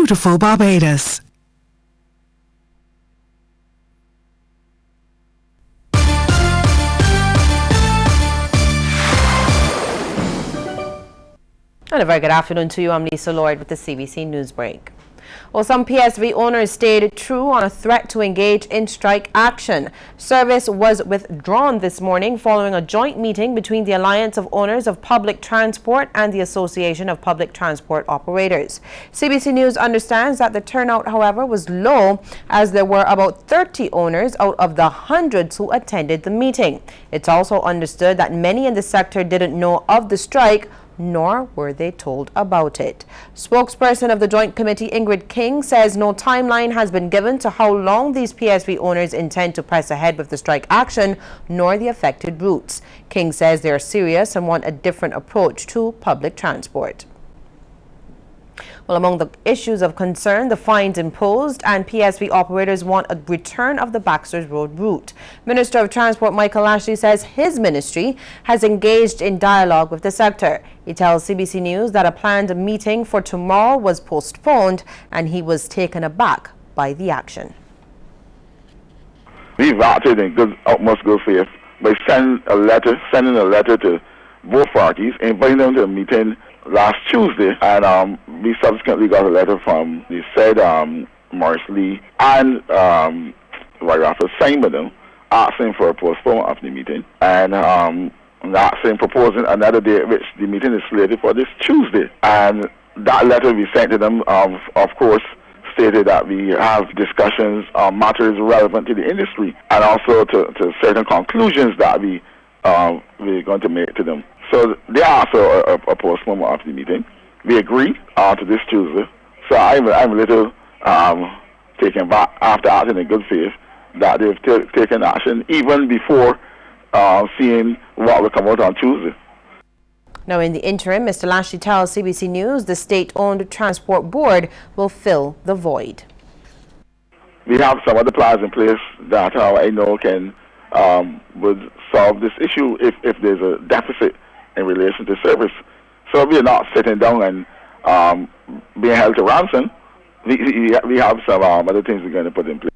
beautiful Barbados. And a very good afternoon to you. I'm Lisa Lloyd with the CBC News Break. Well, some PSV owners stayed true on a threat to engage in strike action. Service was withdrawn this morning following a joint meeting between the Alliance of Owners of Public Transport and the Association of Public Transport Operators. CBC News understands that the turnout, however, was low, as there were about 30 owners out of the hundreds who attended the meeting. It's also understood that many in the sector didn't know of the strike, nor were they told about it. Spokesperson of the Joint Committee, Ingrid King, says no timeline has been given to how long these PSV owners intend to press ahead with the strike action, nor the affected routes. King says they are serious and want a different approach to public transport. Well, among the issues of concern, the fines imposed, and PSV operators want a return of the Baxter's Road route. Minister of Transport Michael Ashley says his ministry has engaged in dialogue with the sector. He tells CBC News that a planned meeting for tomorrow was postponed, and he was taken aback by the action. We've acted in utmost good faith by sending a letter to both parties, inviting them to a meeting last Tuesday, and we subsequently got a letter from the said Morris Lee and Rafa Simon asking for a postponement of the meeting, and proposing another day which the meeting is slated for this Tuesday. And that letter we sent to them, of course, stated that we have discussions on matters relevant to the industry, and also to certain conclusions that we're going to make to them. So they asked for a postponement of the meeting. We agreed to this Tuesday. So I'm a little taken back after acting in good faith that they've taken action even before seeing what will come out on Tuesday. Now, in the interim, Mr. Lashley tells CBC News the state-owned transport board will fill the void. We have some other plans in place that I know can would solve this issue if there's a deficit in relation to service. So we are not sitting down and being held to ransom. We have some other things we're going to put in place.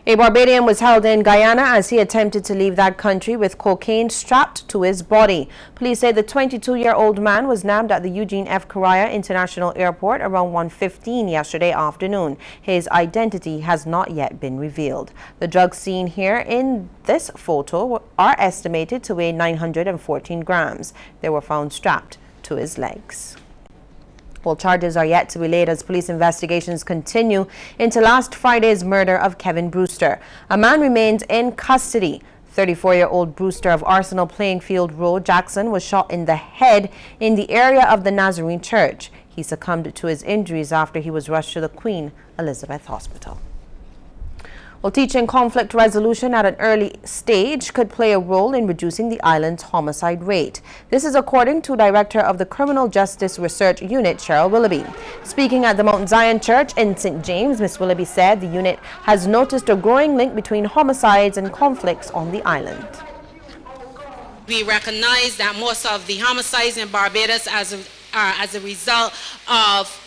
A Barbadian was held in Guyana as he attempted to leave that country with cocaine strapped to his body. Police say the 22-year-old man was nabbed at the Eugene F. Correa International Airport around 1:15 yesterday afternoon. His identity has not yet been revealed. The drugs seen here in this photo are estimated to weigh 914 grams. They were found strapped to his legs. Well, charges are yet to be laid as police investigations continue into last Friday's murder of Kevin Brewster. A man remains in custody. 34-year-old Brewster of Arsenal Playing Field Road, Jackson, was shot in the head in the area of the Nazarene Church. He succumbed to his injuries after he was rushed to the Queen Elizabeth Hospital. Well, teaching conflict resolution at an early stage could play a role in reducing the island's homicide rate. This is according to Director of the Criminal Justice Research Unit, Cheryl Willoughby. Speaking at the Mount Zion Church in St. James, Ms. Willoughby said the unit has noticed a growing link between homicides and conflicts on the island. We recognize that most of the homicides in Barbados are as a result of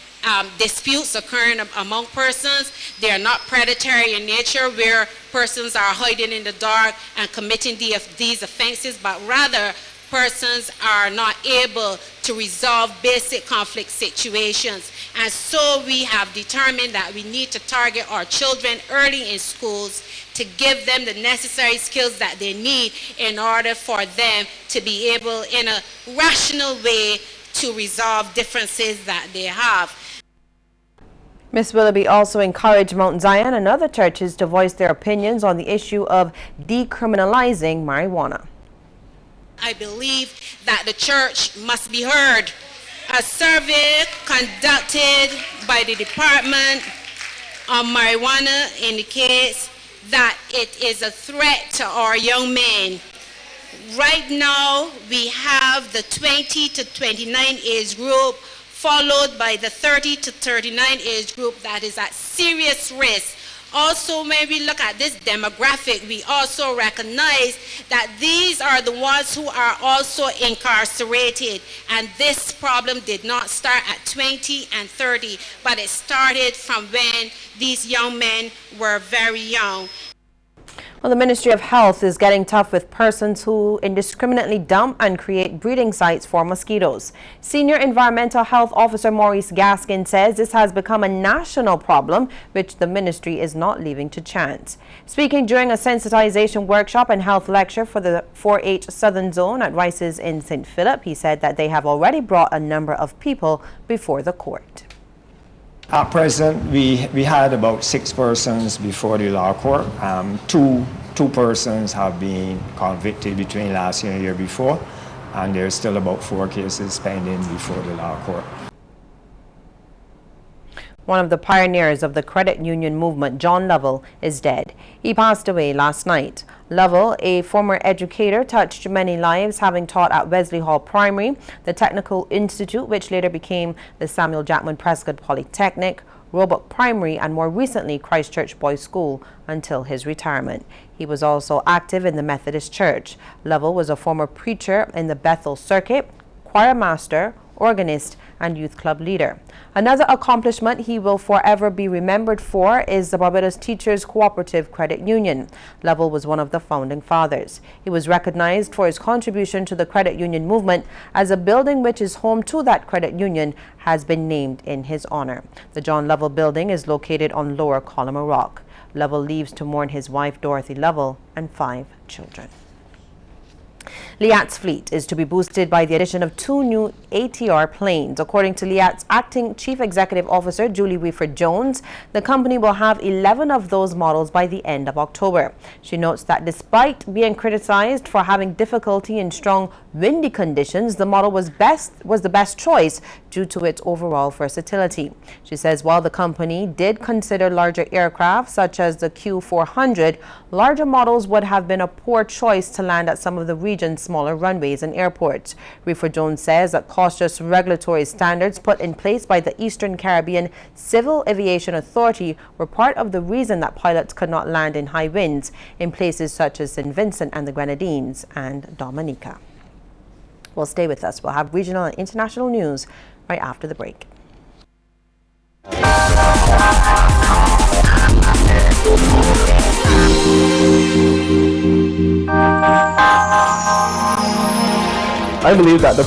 disputes occurring among persons. They are not predatory in nature, where persons are hiding in the dark and committing these offenses, but rather persons are not able to resolve basic conflict situations. And so we have determined that we need to target our children early in schools to give them the necessary skills that they need in order for them to be able, in a rational way, to resolve differences that they have. Ms. Willoughby also encouraged Mount Zion and other churches to voice their opinions on the issue of decriminalizing marijuana. I believe that the church must be heard. A survey conducted by the Department of Marijuana indicates that it is a threat to our young men. Right now, we have the 20 to 29 age group, followed by the 30 to 39 age group that is at serious risk Also, when we look at this demographic, we also recognize that these are the ones who are also incarcerated. And this problem did not start at 20 and 30, but it started from when these young men were very young. Well, the Ministry of Health is getting tough with persons who indiscriminately dump and create breeding sites for mosquitoes. Senior Environmental Health Officer Maurice Gaskin says this has become a national problem, which the ministry is not leaving to chance. Speaking during a sensitization workshop and health lecture for the 4-H Southern Zone at Rice's in St. Philip, he said that they have already brought a number of people before the court. At present, we had about 6 persons before the law court. Two persons have been convicted between last year and the year before, and there's still about 4 cases pending before the law court. One of the pioneers of the credit union movement, John Lovell, is dead. He passed away last night. Lovell, a former educator, touched many lives, having taught at Wesley Hall Primary, the Technical Institute, which later became the Samuel Jackman Prescott Polytechnic, Roebuck Primary, and more recently Christchurch Boys School until his retirement. He was also active in the Methodist Church. Lovell was a former preacher in the Bethel Circuit, choir master, organist, and youth club leader. Another accomplishment he will forever be remembered for is the Barbados Teachers Cooperative Credit Union. Lovell was one of the founding fathers. He was recognized for his contribution to the credit union movement, as a building which is home to that credit union has been named in his honor. The John Lovell building is located on Lower Collimer Rock. Lovell leaves to mourn his wife Dorothy Lovell and 5 children. Liat's fleet is to be boosted by the addition of 2 new ATR planes. According to Liat's acting chief executive officer, Julie Weiford Jones, the company will have 11 of those models by the end of October. She notes that despite being criticized for having difficulty in strong windy conditions, the model was the best choice due to its overall versatility. She says while the company did consider larger aircraft such as the Q400, larger models would have been a poor choice to land at some of the region's smaller runways and airports. Weiford Jones says that cautious regulatory standards put in place by the Eastern Caribbean Civil Aviation Authority were part of the reason that pilots could not land in high winds in places such as St. Vincent and the Grenadines and Dominica. Well, stay with us. We'll have regional and international news right after the break. I believe that the